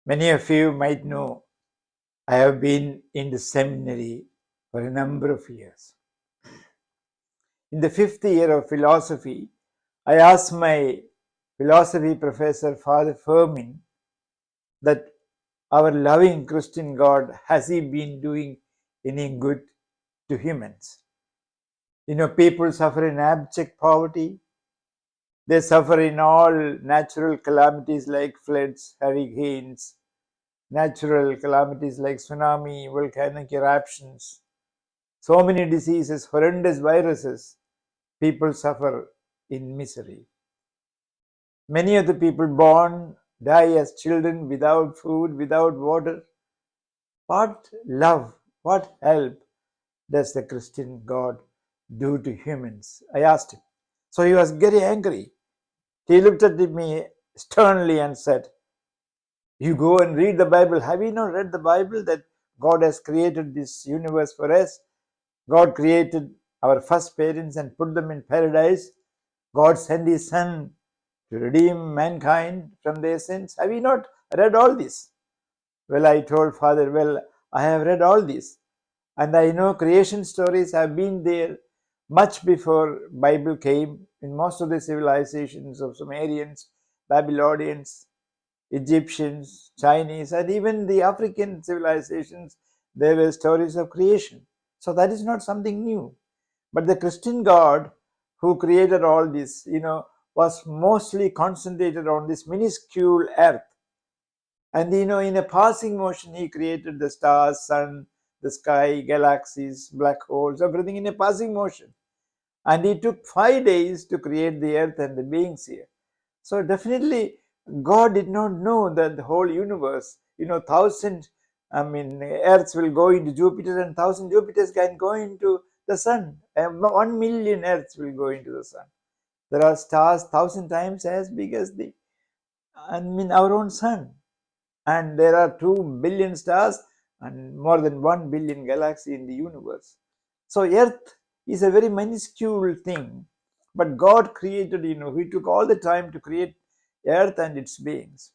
Many of you might know I have been in the seminary for a number of years. In the 5th year of philosophy, I asked my philosophy professor, Father Fermin, that our loving Christian God, has he been doing any good to humans? People suffer in abject poverty. They suffer in all natural calamities like floods, hurricanes, natural calamities like tsunami, volcanic eruptions, so many diseases, horrendous viruses. People suffer in misery. Many of the people born die as children without food, without water. What love, what help does the Christian God do to humans? I asked him. So he was very angry. He looked at me sternly and said, "You go and read the Bible. Have you not read the Bible that God has created this universe for us? God created our first parents and put them in paradise. God sent his Son to redeem mankind from their sins. Have you not read all this?" Well, I told Father, well, I have read all this. And I know creation stories have been there much before Bible came in most of the civilizations of Sumerians, Babylonians, Egyptians, Chinese, and even the African civilizations. There were stories of creation. So that is not something new. But the Christian God who created all this, was mostly concentrated on this minuscule earth. And in a passing motion, he created the stars, sun, the sky, galaxies, black holes, everything in a passing motion. And it took 5 days to create the earth and the beings here. So definitely, God did not know that the whole universe, Earths will go into Jupiter and 1,000 Jupiters can go into the sun. 1 million Earths will go into the sun. There are stars 1,000 times as big as our own sun. And there are 2 billion stars and more than 1 billion galaxies in the universe. So Earth is a very minuscule thing, but God created, he took all the time to create Earth and its beings.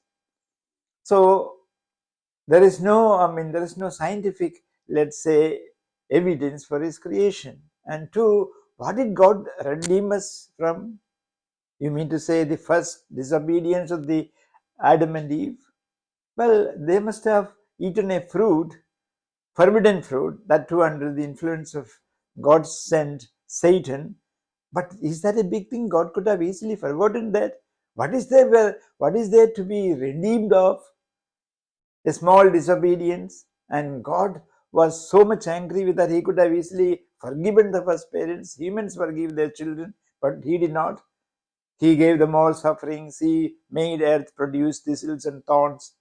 So there is no scientific, let's say, evidence for his creation. And two, what did God redeem us from? You mean to say the first disobedience of the Adam and Eve? Well, they must have eaten a fruit, forbidden fruit, that too under the influence of God sent Satan. But is that a big thing? God could have easily forgotten that. What is there to be redeemed of? A small disobedience, and God was so much angry with that he could have easily forgiven the first parents. Humans forgive their children, but he did not. He gave them all sufferings. He made earth produce thistles and thorns.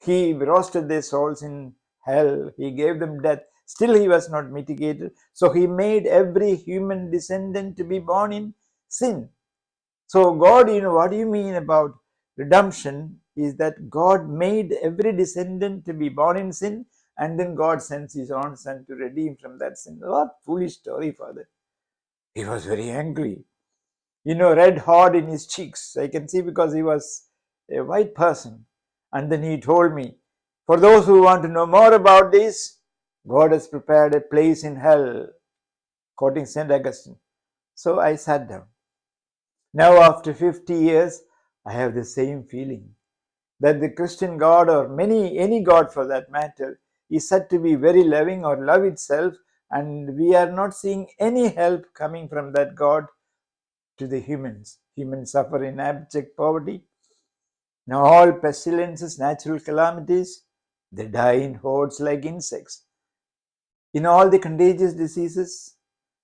He roasted their souls in hell. He gave them death. Still, he was not mitigated. So, he made every human descendant to be born in sin. So, God, what do you mean about redemption? Is that God made every descendant to be born in sin, and then God sends his own Son to redeem from that sin. What foolish story, Father. He was very angry. Red hot in his cheeks. I can see because he was a white person. And then he told me, for those who want to know more about this, God has prepared a place in hell, quoting St. Augustine. So I sat down. Now, after 50 years, I have the same feeling that the Christian God, or any God for that matter, is said to be very loving or love itself, and we are not seeing any help coming from that God to the humans. Humans suffer in abject poverty. Now all pestilences, natural calamities, they die in hordes like insects. All the contagious diseases,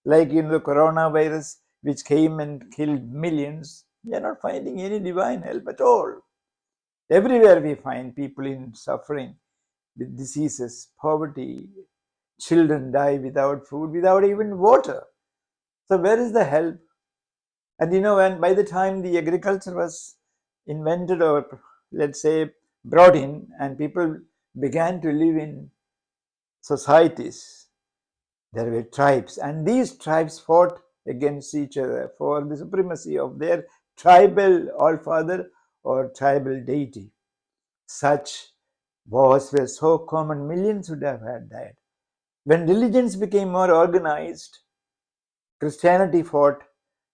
like the coronavirus, which came and killed millions, we are not finding any divine help at all. Everywhere we find people in suffering with diseases, poverty. Children die without food, without even water. So where is the help? And when by the time the agriculture was invented, or let's say brought in, and people began to live in societies, there were tribes, and these tribes fought against each other for the supremacy of their tribal allfather or tribal deity. Such Wars were so common, millions would have had died. When religions became more organized, Christianity fought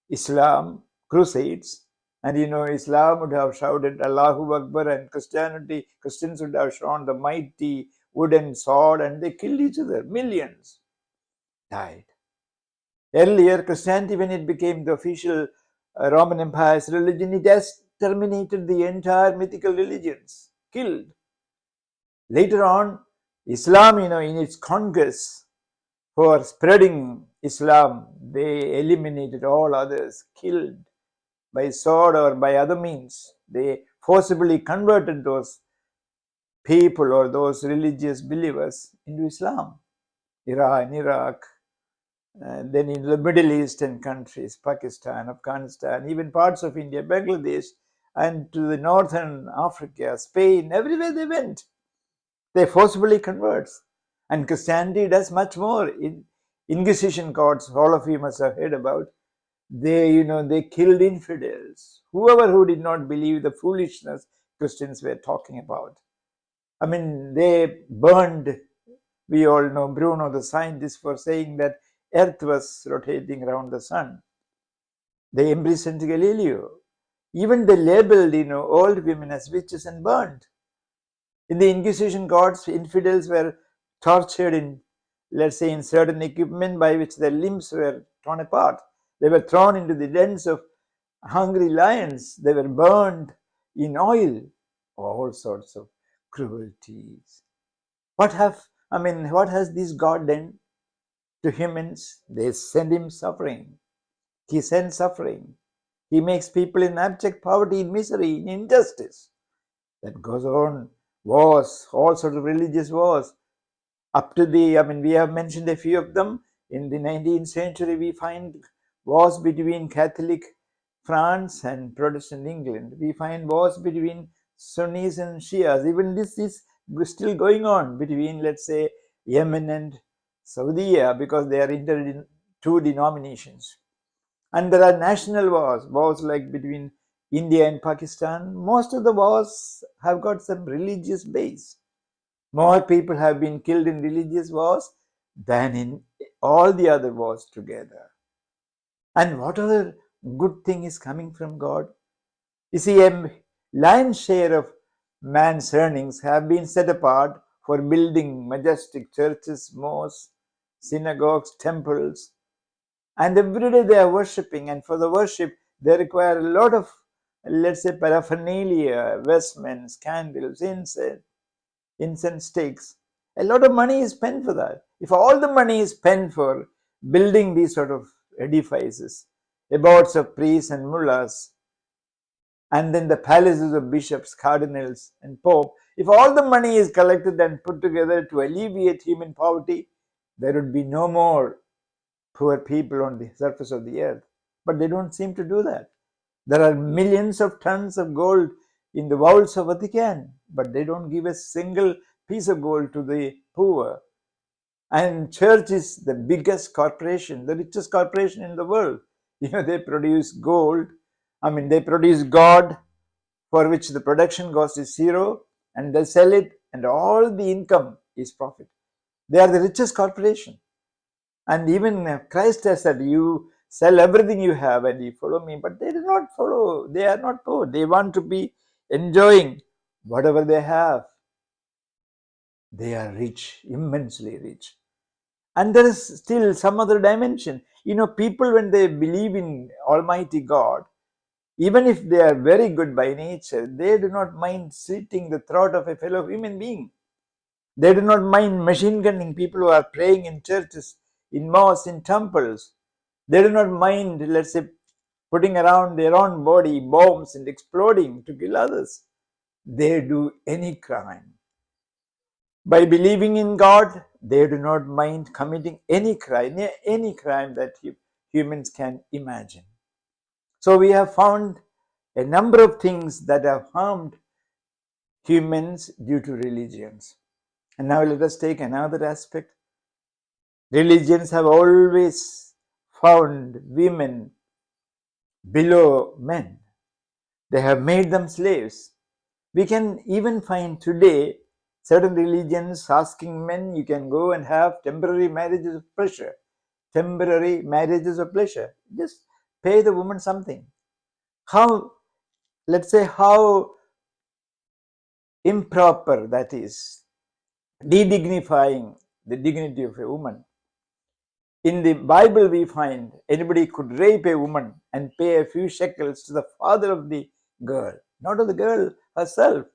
Islam, crusades, and Islam would have shouted Allahu Akbar, and Christians would have shown the mighty wooden sword, and they killed each other. Millions died. Earlier, Christianity, when it became the official Roman Empire's religion, it has terminated the entire mythical religions, killed. Later on, Islam, in its conquest for spreading Islam, they eliminated all others, killed by sword or by other means. They forcibly converted those people or those religious believers into Islam. Iran, Iraq, then in the Middle Eastern countries, Pakistan, Afghanistan, even parts of India, Bangladesh, and to the northern Africa, Spain, everywhere they went, they forcibly convert. And Christianity does much more. In Inquisition courts, all of you must have heard about, they killed infidels, who did not believe the foolishness Christians were talking about. I mean, they burned, we all know Bruno, the scientist, for saying that Earth was rotating around the sun. They imprisoned Galileo. Even they labeled, old women as witches and burned. In the Inquisition courts, infidels were tortured in, let's say, in certain equipment by which their limbs were torn apart. They were thrown into the dens of hungry lions. They were burned in oil. All sorts of cruelties. What has this God done to humans? They send him suffering. He sends suffering. He makes people in abject poverty, in misery, in injustice. That goes on. Wars, all sorts of religious wars. Up to we have mentioned a few of them. In the 19th century, we find wars between Catholic France and Protestant England. We find wars between Sunnis and Shias. Even this is still going on between, let's say, Yemen and Saudi, because they are in two denominations. And there are national wars like between India and Pakistan. Most of the wars have got some religious base. More people have been killed in religious wars than in all the other wars together. And what other good thing is coming from God? You see, a lion's share of man's earnings have been set apart for building majestic churches, mosques, synagogues, temples. And every day they are worshipping, and for the worship, they require a lot of, let's say, paraphernalia, vestments, candles, incense sticks. A lot of money is spent for that. If all the money is spent for building these sort of edifices, abodes of priests and mullahs, and then the palaces of bishops, cardinals, and pope, if all the money is collected and put together to alleviate human poverty, there would be no more poor people on the surface of the earth. But they don't seem to do that. There are millions of tons of gold in the vaults of Vatican, but they don't give a single piece of gold to the poor. And church is the biggest corporation, the richest corporation in the world. They produce gold. They produce God, for which the production cost is zero, and they sell it, and all the income is profit. They are the richest corporation. And even Christ has said, you sell everything you have and you follow me. But they do not follow. They are not poor. They want to be enjoying whatever they have. They are rich, immensely rich. And there is still some other dimension. People, when they believe in Almighty God, even if they are very good by nature, they do not mind slitting the throat of a fellow human being. They do not mind machine gunning people who are praying in churches, in mosques, in temples. They do not mind, let's say, putting around their own body bombs and exploding to kill others. They do any crime. By believing in God, they do not mind committing any crime that humans can imagine. So we have found a number of things that have harmed humans due to religions. And now let us take another aspect. Religions have always found women below men. They have made them slaves. We can even find today certain religions asking men, you can go and have temporary marriages of pleasure. Temporary marriages of pleasure. Just pay the woman something. How, let's say, how improper that is, de-dignifying the dignity of a woman. In the Bible, we find anybody could rape a woman and pay a few shekels to the father of the girl, not of the girl herself,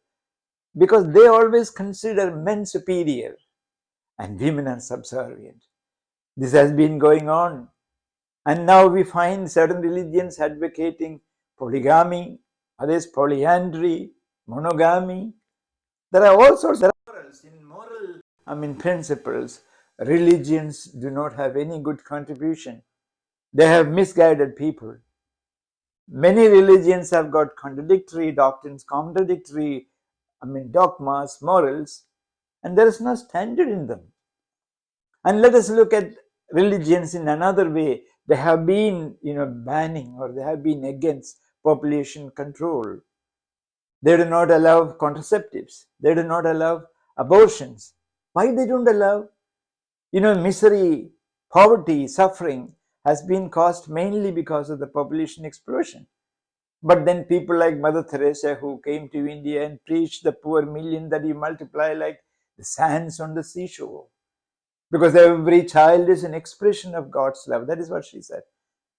because they always consider men superior and women are subservient. This has been going on. And now we find certain religions advocating polygamy, others polyandry, monogamy. There are all sorts of morals. In moral, principles, religions do not have any good contribution. They have misguided people. Many religions have got contradictory doctrines, contradictory, dogmas, morals, and there is no standard in them. And let us look at religions in another way. They have been, banning, or they have been against population control. They do not allow contraceptives. They do not allow abortions. Why they don't allow? Misery, poverty, suffering has been caused mainly because of the population explosion. But then people like Mother Teresa, who came to India and preached the poor million that you multiply like the sands on the seashore. Because every child is an expression of God's love. That is what she said.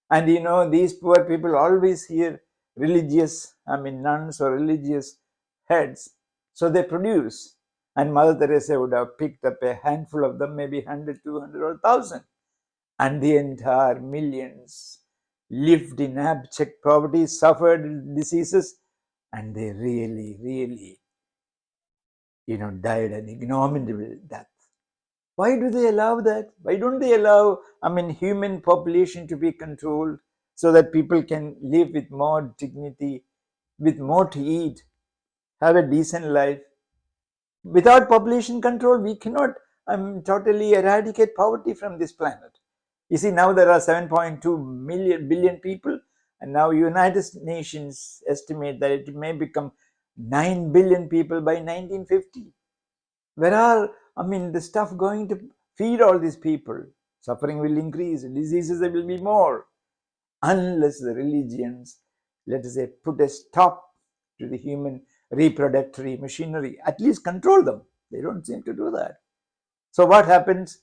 And these poor people always hear religious, nuns or religious heads. So they produce. And Mother Teresa would have picked up a handful of them, maybe 100, 200 or 1,000. And the entire millions lived in abject poverty, suffered diseases, and they really, really, died an ignominious death. Why do they allow that? Why don't they allow, human population to be controlled so that people can live with more dignity, with more to eat, have a decent life? Without population control, we cannot totally eradicate poverty from this planet. You see, now there are 7.2 billion people, and now United Nations estimate that it may become 9 billion people by 1950. Where are, the stuff going to feed all these people? Suffering will increase, diseases will be more, unless the religions, let us say, put a stop to the human reproductory machinery, at least control them. They don't seem to do that. So what happens?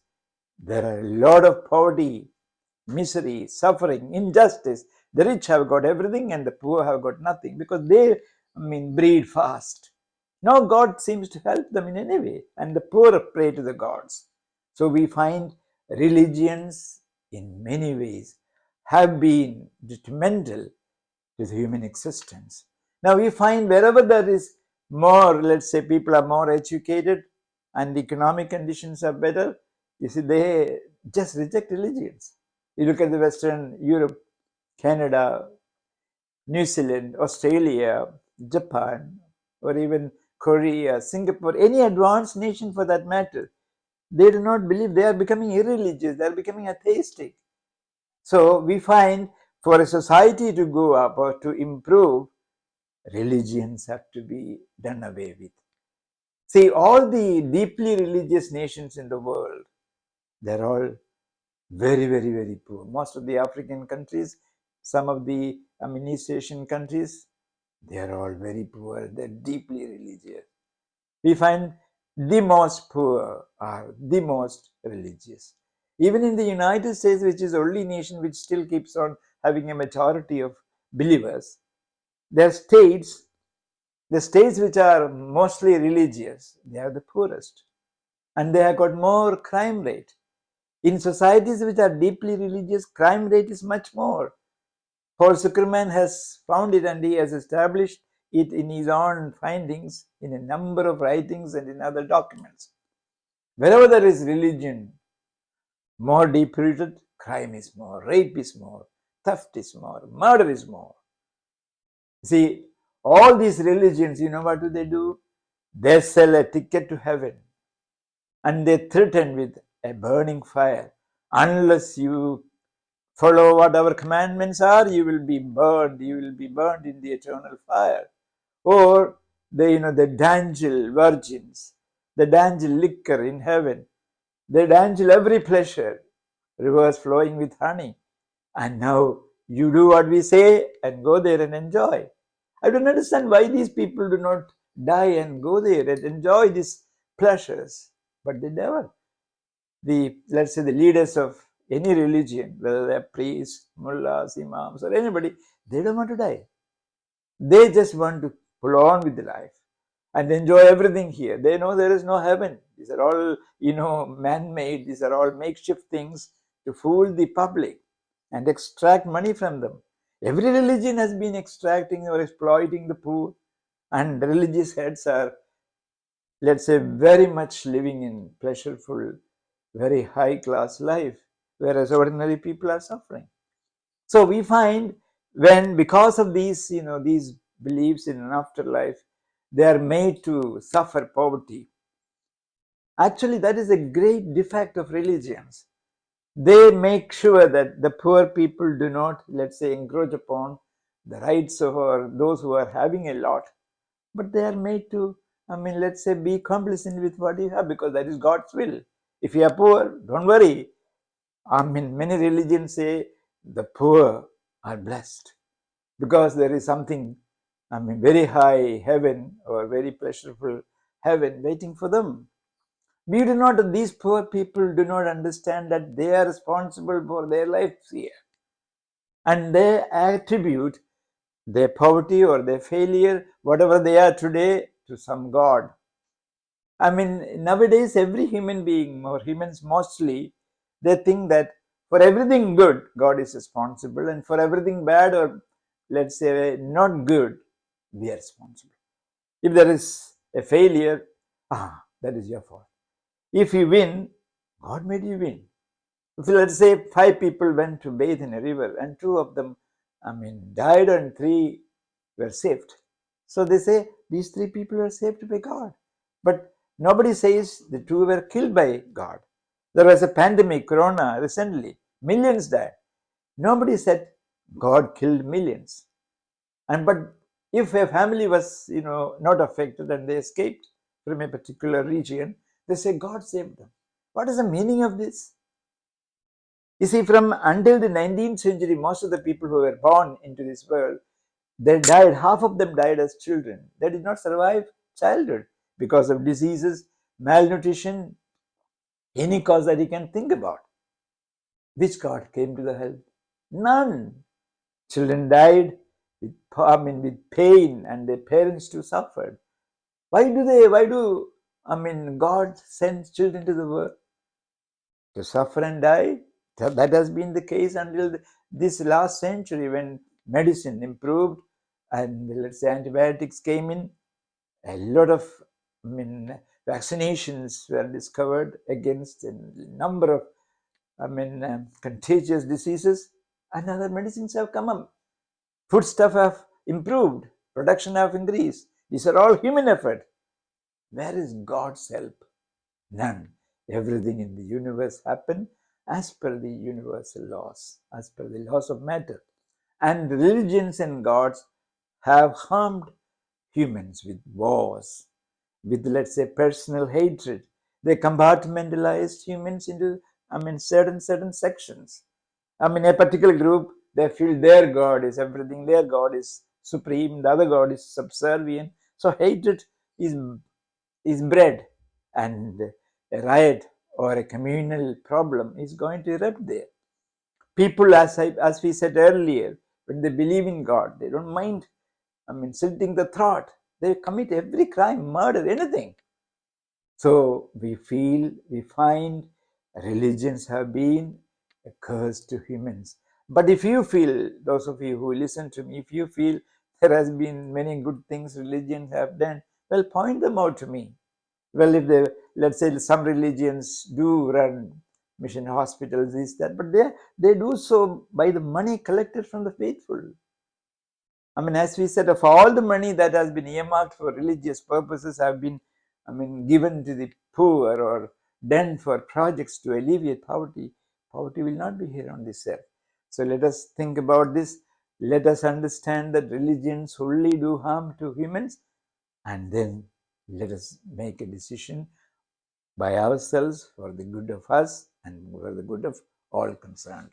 There are a lot of poverty, misery, suffering, injustice. The rich have got everything and the poor have got nothing because they, breed fast. Now God seems to help them in any way, and the poor pray to the gods. So we find religions in many ways have been detrimental to the human existence. Now we find wherever there is more, let's say people are more educated and the economic conditions are better, you see, they just reject religions. You look at the Western Europe, Canada, New Zealand, Australia, Japan, or even Korea, Singapore, any advanced nation for that matter, they do not believe. They are becoming irreligious, they are becoming atheistic. So we find for a society to go up or to improve, religions have to be done away with. See, all the deeply religious nations in the world, they're all very, very, very poor. Most of the African countries, some of the East Asian countries, they are all very poor. They're deeply religious. We find the most poor are the most religious. Even in the United States, which is the only nation which still keeps on having a majority of believers, there are states, the states which are mostly religious, they are the poorest. And they have got more crime rate. In societies which are deeply religious, crime rate is much more. Paul Zuckerman has found it, and he has established it in his own findings in a number of writings and in other documents. Wherever there is religion, more deep-rooted, crime is more, rape is more, theft is more, murder is more. See, all these religions, what do? They sell a ticket to heaven and they threaten with a burning fire. Unless you follow what our commandments are, you will be burned in the eternal fire. Or the dangel virgins, They dangle liquor in heaven. They dangle every pleasure, rivers flowing with honey. And now you do what we say and go there and enjoy. I don't understand why these people do not die and go there and enjoy these pleasures. But they never. Let's say the leaders of any religion, whether they're priests, mullahs, imams, or anybody, they don't want to die. They just want to pull on with the life and enjoy everything here. They know there is no heaven. These are all, man-made. These are all makeshift things to fool the public and extract money from them. Every religion has been extracting or exploiting the poor, and religious heads are, let's say, very much living in pleasureful, very high-class life, whereas ordinary people are suffering. So we find when, because of these, these beliefs in an afterlife, they are made to suffer poverty. Actually, that is a great defect of religions. They make sure that the poor people do not, let's say, encroach upon the rights of those who are having a lot, but they are made to, let's say, be complacent with what you have, because that is God's will. If you are poor, don't worry. Many religions say the poor are blessed because there is something, very high heaven or very pleasurable heaven waiting for them. These poor people do not understand that they are responsible for their lives here. And they attribute their poverty or their failure, whatever they are today, to some God. Nowadays, every human being, or humans mostly, they think that for everything good, God is responsible, and for everything bad, or let's say not good, we are responsible. If there is a failure, that is your fault. If you win, God made you win. If, let's say, 5 people went to bathe in a river and 2 of them, died and 3 were saved. So they say these 3 people were saved by God. But nobody says the 2 were killed by God. There was a pandemic, corona, recently. Millions died. Nobody said God killed millions. But if a family was, not affected and they escaped from a particular region, they say God saved them. What is the meaning of this? You see, from until the 19th century, most of the people who were born into this world, they died. Half of them died as children. They did not survive childhood because of diseases, malnutrition, any cause that you can think about. Which God came to the help? None. Children died with pain, and their parents too suffered. Why do God sends children to the world? To suffer and die? That has been the case until this last century, when medicine improved and, let's say, antibiotics came in. A lot of vaccinations were discovered against a number of contagious diseases, and other medicines have come up. Foodstuff have improved, production have increased. These are all human effort. Where is God's help? None. Everything in the universe happened as per the universal laws, as per the laws of matter. And religions and gods have harmed humans with wars, with, let's say, personal hatred. They compartmentalized humans into, certain sections. A particular group, they feel their God is everything, their God is supreme, the other God is subservient. So hatred is bred, and a riot or a communal problem is going to erupt there. People, as we said earlier, when they believe in God, they don't mind, slitting the throat. They commit every crime, murder, anything. So we find religions have been a curse to humans. But if you feel, those of you who listen to me, if you feel there has been many good things religions have done, well, point them out to me. Well, if let's say some religions do run mission hospitals, this, that, but they do so by the money collected from the faithful. As we said, of all the money that has been earmarked for religious purposes have been, given to the poor or done for projects to alleviate poverty, poverty will not be here on this earth. So let us think about this. Let us understand that religions only do harm to humans, and then let us make a decision by ourselves for the good of us and for the good of all concerned.